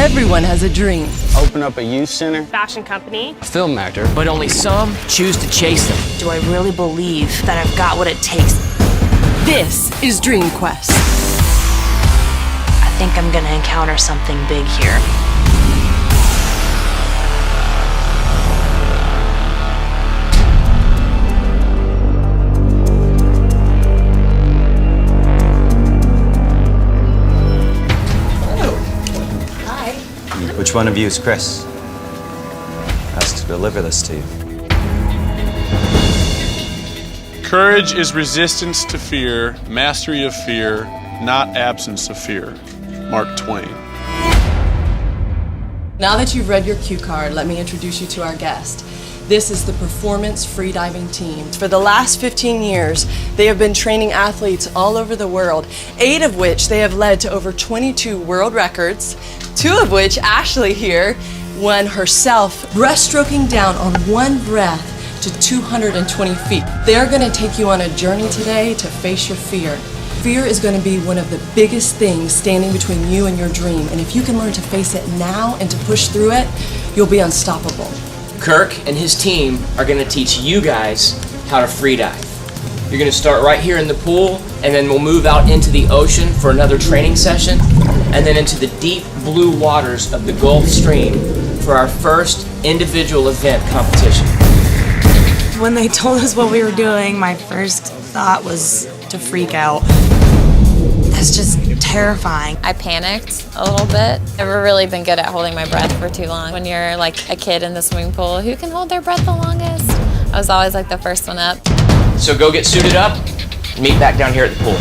Everyone has a dream. Open up a youth center. Fashion company. A film actor. But only some choose to chase them. Do I really believe that I've got what it takes? This is Dream Quest. I think I'm gonna encounter something big here. Which one of you is Chris? Asked to deliver this to you. Courage is resistance to fear, mastery of fear, not absence of fear. Mark Twain. Now that you've read your cue card, let me introduce you to our guest. This is the Performance Freediving Team. For the last 15 years, they have been training athletes all over the world, 8 of which they have led to over 22 world records, 2 of which Ashley here won herself, breaststroking down on one breath to 220 feet. They're gonna take you on a journey today to face your fear. Fear is gonna be one of the biggest things standing between you and your dream, and if you can learn to face it now and to push through it, you'll be unstoppable. Kirk and his team are going to teach you guys how to free dive. You're going to start right here in the pool, and then we'll move out into the ocean for another training session, and then into the deep blue waters of the Gulf Stream for our first individual event competition. When they told us what we were doing, my first thought was to freak out. That's just terrifying. I panicked a little bit. Never really been good at holding my breath for too long. When you're like a kid in the swimming pool, who can hold their breath the longest? I was always like the first one up. So go get suited up, meet back down here at the pool.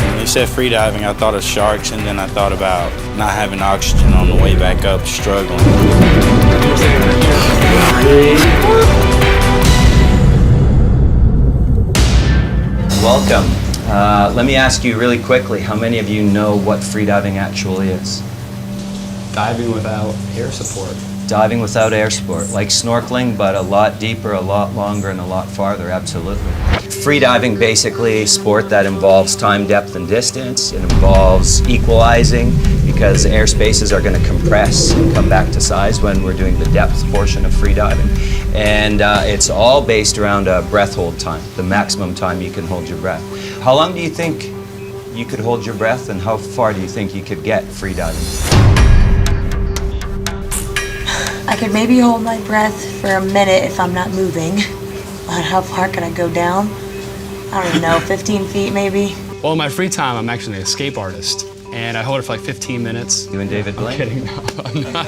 When you said free diving, I thought of sharks, and then I thought about not having oxygen on the way back up, struggling. Welcome. Let me ask you really quickly, how many of you know what freediving actually is? Diving without air support. Diving without air support, like snorkeling, but a lot deeper, a lot longer, and a lot farther, absolutely. Freediving, basically, a sport that involves time, depth, and distance. It involves equalizing, because air spaces are going to compress and come back to size when we're doing the depth portion of freediving. And it's all based around breath hold time, the maximum time you can hold your breath. How long do you think you could hold your breath, and how far do you think you could get freediving? I could maybe hold my breath for a minute if I'm not moving. But how far could I go down? I don't even know, 15 feet maybe? Well, in my free time, I'm actually an escape artist, and I hold it for like 15 minutes. You and David Blaine? I'm kidding, no, I'm not.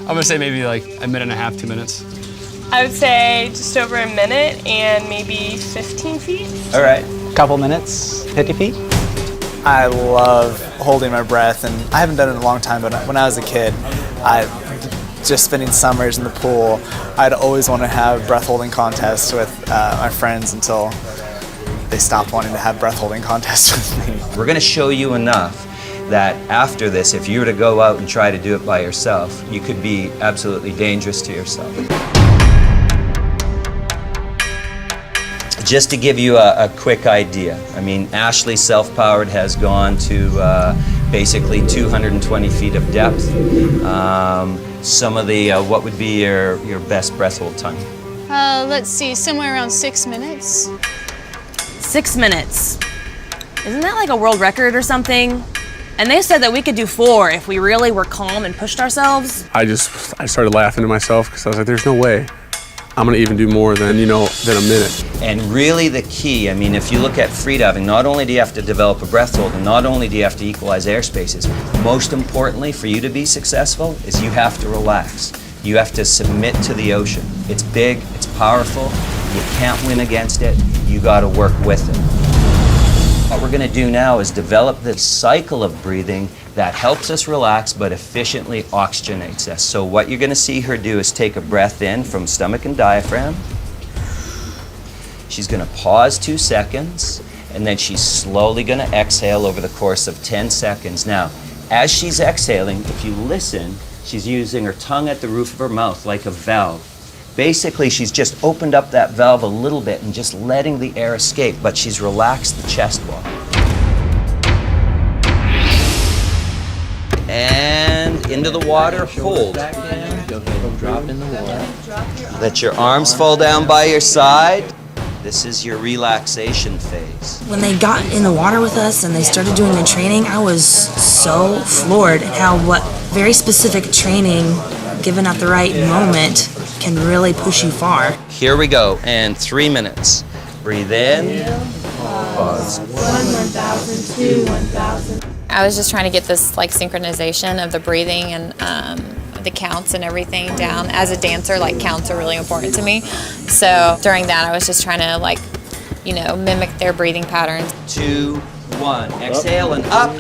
I'm gonna say maybe like a minute and a half, 2 minutes. I would say just over a minute and maybe 15 feet. All right. Couple minutes, 50 feet. I love holding my breath, and I haven't done it in a long time, but when I was a kid, just spending summers in the pool, I'd always want to have breath holding contests with my friends until they stopped wanting to have breath holding contests with me. We're going to show you enough that after this, if you were to go out and try to do it by yourself, you could be absolutely dangerous to yourself. Just to give you a quick idea, I mean, Ashley self-powered has gone to basically 220 feet of depth. Some of the, what would be your best breath hold time? Let's see, somewhere around 6 minutes. 6 minutes. Isn't that like a world record or something? And they said that we could do 4 if we really were calm and pushed ourselves. I started laughing to myself because I was like, there's no way I'm gonna even do more than, than a minute. And really the key, I mean, if you look at freediving, not only do you have to develop a breath hold, and not only do you have to equalize air spaces, most importantly for you to be successful is you have to relax. You have to submit to the ocean. It's big, it's powerful, you can't win against it, you gotta work with it. What we're gonna do now is develop this cycle of breathing that helps us relax but efficiently oxygenates us. So what you're gonna see her do is take a breath in from stomach and diaphragm. She's gonna pause 2 seconds, and then she's slowly gonna exhale over the course of 10 seconds. Now, as she's exhaling, if you listen, she's using her tongue at the roof of her mouth like a valve. Basically, she's just opened up that valve a little bit and just letting the air escape, but she's relaxed the chest wall. into the water, hold. Go ahead and drop in the water. Let your arms fall down by your side. This is your relaxation phase. When they got in the water with us and they started doing the training, I was so floored at how what very specific training given at the right moment can really push you far. Here we go, and 3 minutes. Breathe in. Pause. 1, 1,000, 2, 1,000. I was just trying to get this like synchronization of the breathing and the counts and everything down. As a dancer, like counts are really important to me. So during that, I was just trying to like, mimic their breathing patterns. 2, 1. Exhale and up.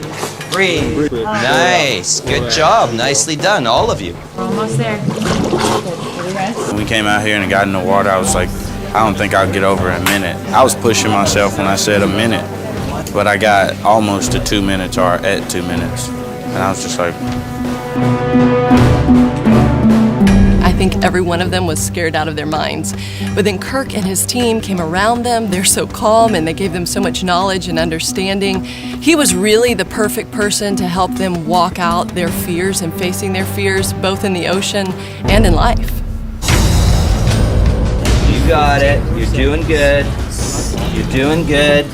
Breathe. Nice. Good job. Nicely done, all of you. We're almost there. When we came out here and got in the water, I was like, I don't think I'll get over a minute. I was pushing myself when I said a minute, but I got almost to 2 minutes or at 2 minutes. And I was just like... I think every one of them was scared out of their minds. But then Kirk and his team came around them. They're so calm and they gave them so much knowledge and understanding. He was really the perfect person to help them walk out their fears and facing their fears, both in the ocean and in life. You got it. You're doing good. You're doing good.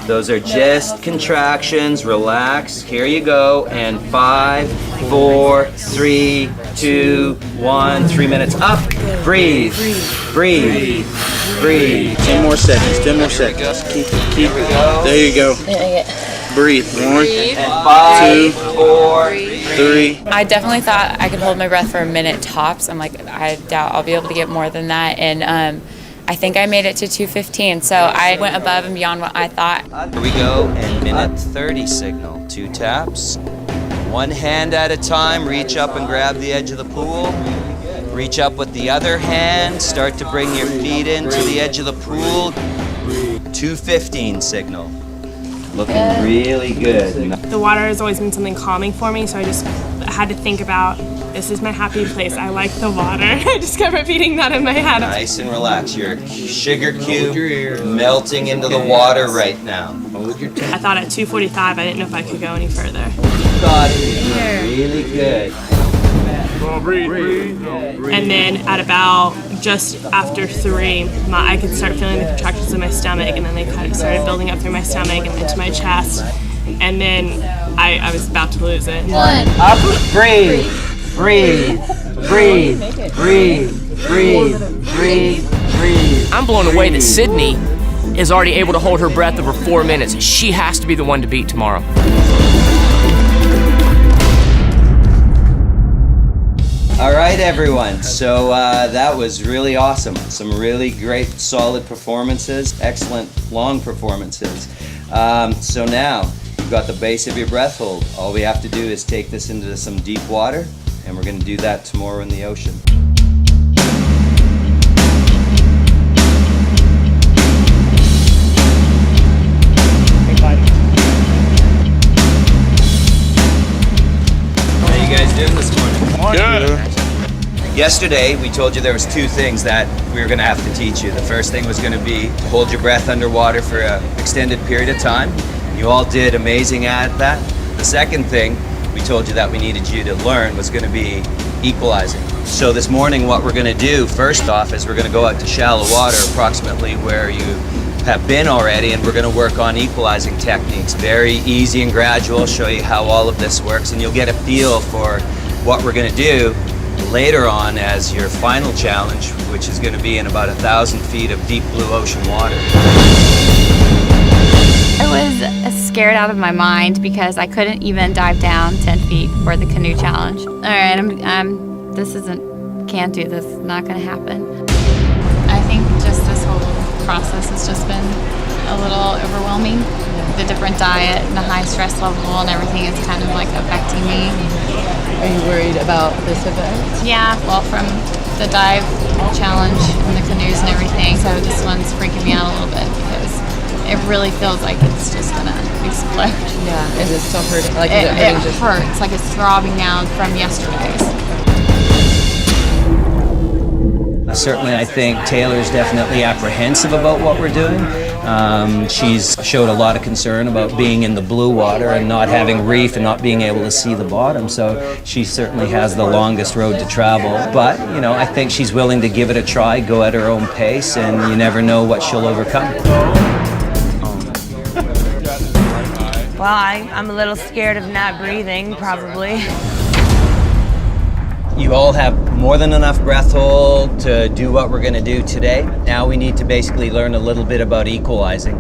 Those are just contractions. Relax. Here you go. And 5, 4, 3, 2, 1. 3 minutes. Up. Breathe. Breathe. Breathe. 10 more seconds. 10 more seconds. Keep. There you go. Breathe. 1, And 5, 4, 3. I definitely thought I could hold my breath for a minute tops. I'm like, I doubt I'll be able to get more than that. And I think I made it to 2:15, so I went above and beyond what I thought. Here we go, and minute 30 signal. 2 taps. One hand at a time, reach up and grab the edge of the pool. Reach up with the other hand, start to bring your feet into the edge of the pool. 2:15 signal. Looking really good. The water has always been something calming for me, so I just had to think about, this is my happy place. I like the water. I just kept repeating that in my head. Nice and relaxed. Your sugar cube melting into the water right now. I thought at 2:45, I didn't know if I could go any further. You got it. Really good. And then at about just after 3, I could start feeling the contractions in my stomach, and then they kind of started building up through my stomach and into my chest. And then I was about to lose it. 1. Up, breathe, breathe, breathe, breathe, breathe, breathe, breathe. I'm blown away that Sydney is already able to hold her breath over 4 minutes. She has to be the one to beat tomorrow. All right, everyone. So that was really awesome. Some really great, solid performances. Excellent, long performances. So now you've got the base of your breath hold. All we have to do is take this into some deep water, and we're going to do that tomorrow in the ocean. How you guys doing this morning? Good. Yesterday, we told you there was 2 things that we were going to have to teach you. The first thing was going to be to hold your breath underwater for an extended period of time. You all did amazing at that. The second thing we told you that we needed you to learn was going to be equalizing. So this morning, what we're going to do, first off, is we're going to go out to shallow water, approximately where you have been already, and we're going to work on equalizing techniques. Very easy and gradual, show you how all of this works, and you'll get a feel for what we're going to do later on as your final challenge, which is going to be in about 1,000 feet of deep blue ocean water. I was scared out of my mind because I couldn't even dive down 10 feet for the canoe challenge. All right, can't do this, not gonna happen. I think just this whole process has just been a little overwhelming. The different diet and the high stress level and everything is kind of like affecting me. Are you worried about this event? Yeah, well, from the dive challenge and the canoes and everything, so this one's freaking me out a little bit because it really feels like it's just gonna explode. Yeah, is it still hurting? Like, It hurts, like it's throbbing now from yesterday's. Certainly, I think Taylor's definitely apprehensive about what we're doing. She's showed a lot of concern about being in the blue water and not having reef and not being able to see the bottom, so she certainly has the longest road to travel. But, you know, I think she's willing to give it a try, go at her own pace, and you never know what she'll overcome. Well, I'm a little scared of not breathing, probably. You all have more than enough breath hold to do what we're going to do today. Now we need to basically learn a little bit about equalizing.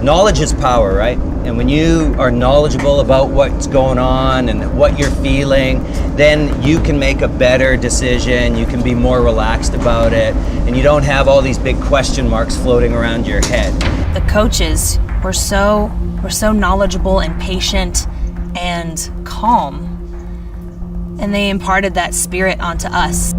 Knowledge is power, right? And when you are knowledgeable about what's going on and what you're feeling, then you can make a better decision, you can be more relaxed about it, and you don't have all these big question marks floating around your head. The coaches were so knowledgeable and patient and calm. And they imparted that spirit onto us.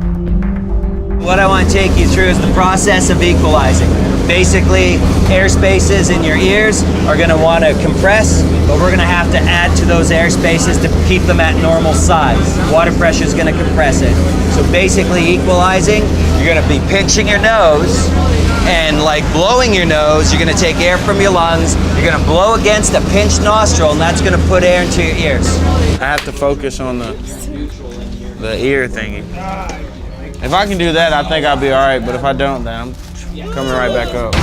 What I want to take you through is the process of equalizing. Basically, air spaces in your ears are going to want to compress, but we're going to have to add to those air spaces to keep them at normal size. Water pressure is going to compress it. So basically equalizing, you're going to be pinching your nose and like blowing your nose. You're going to take air from your lungs, you're going to blow against a pinched nostril, and that's going to put air into your ears. I have to focus on the ear thingy. If I can do that, I think I'll be all right, but if I don't, then I'm coming right back up.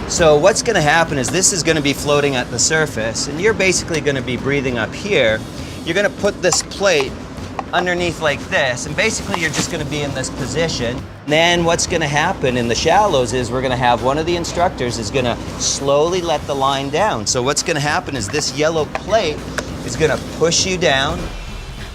So what's going to happen is this is going to be floating at the surface, and you're basically going to be breathing up here. You're going to put this plate underneath like this, and basically you're just going to be in this position. Then what's going to happen in the shallows is we're going to have one of the instructors is going to slowly let the line down. So what's going to happen is this yellow plate is going to push you down.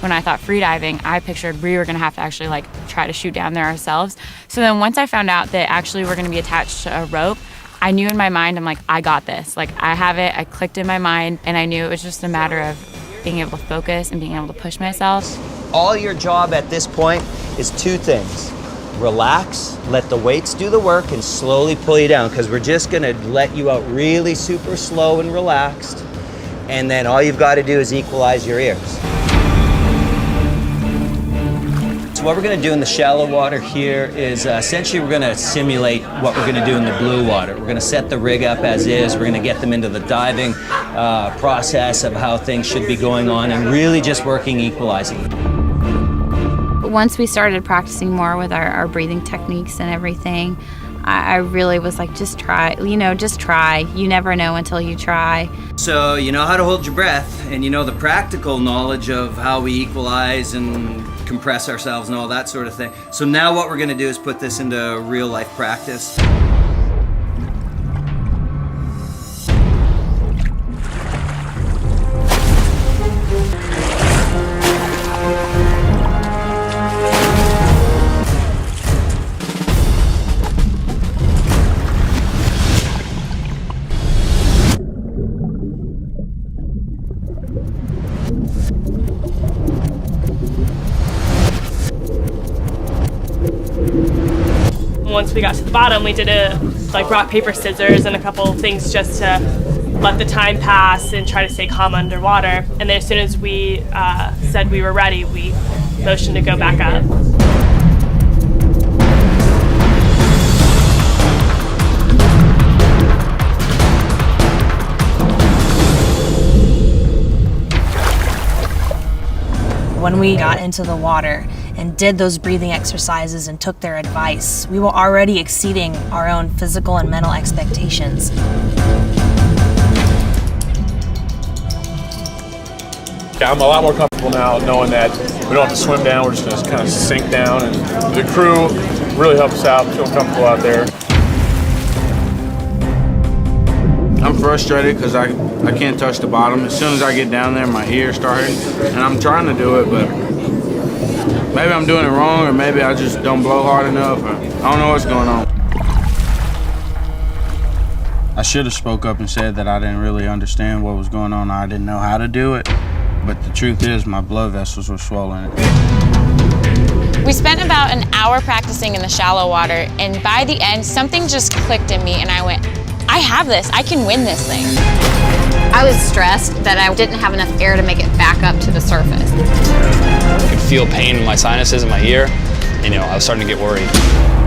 When I thought freediving, I pictured we were going to have to actually like try to shoot down there ourselves. So then once I found out that actually we're going to be attached to a rope, I knew in my mind, I'm like, I got this. Like, I have it, I clicked in my mind, and I knew it was just a matter of being able to focus and being able to push myself. All your job at this point is two things. Relax, let the weights do the work, and slowly pull you down, because we're just going to let you out really super slow and relaxed, and then all you've got to do is equalize your ears. So what we're going to do in the shallow water here is essentially we're going to simulate what we're going to do in the blue water. We're going to set the rig up as is, we're going to get them into the diving process of how things should be going on, and really just working equalizing. Once we started practicing more with our breathing techniques and everything, I really was like, just try, just try. You never know until you try. So you know how to hold your breath, and you know the practical knowledge of how we equalize and compress ourselves and all that sort of thing. So now what we're going to do is put this into real life practice. Once we got to the bottom, we did a like rock, paper, scissors and a couple things just to let the time pass and try to stay calm underwater. And then as soon as we said we were ready, we motioned to go back up. When we got into the water and did those breathing exercises and took their advice, we were already exceeding our own physical and mental expectations. Yeah, I'm a lot more comfortable now knowing that we don't have to swim down, we're just going to kind of sink down, and the crew really helps us out, feel comfortable out there. I'm frustrated because I can't touch the bottom. As soon as I get down there, my ears start hurting, and I'm trying to do it, but maybe I'm doing it wrong, or maybe I just don't blow hard enough. Or I don't know what's going on. I should have spoke up and said that I didn't really understand what was going on. I didn't know how to do it, but the truth is my blood vessels were swollen. We spent about an hour practicing in the shallow water, and by the end, something just clicked in me, and I went, I have this, I can win this thing. I was stressed that I didn't have enough air to make it back up to the surface. I could feel pain in my sinuses in my ear, you know, I was starting to get worried.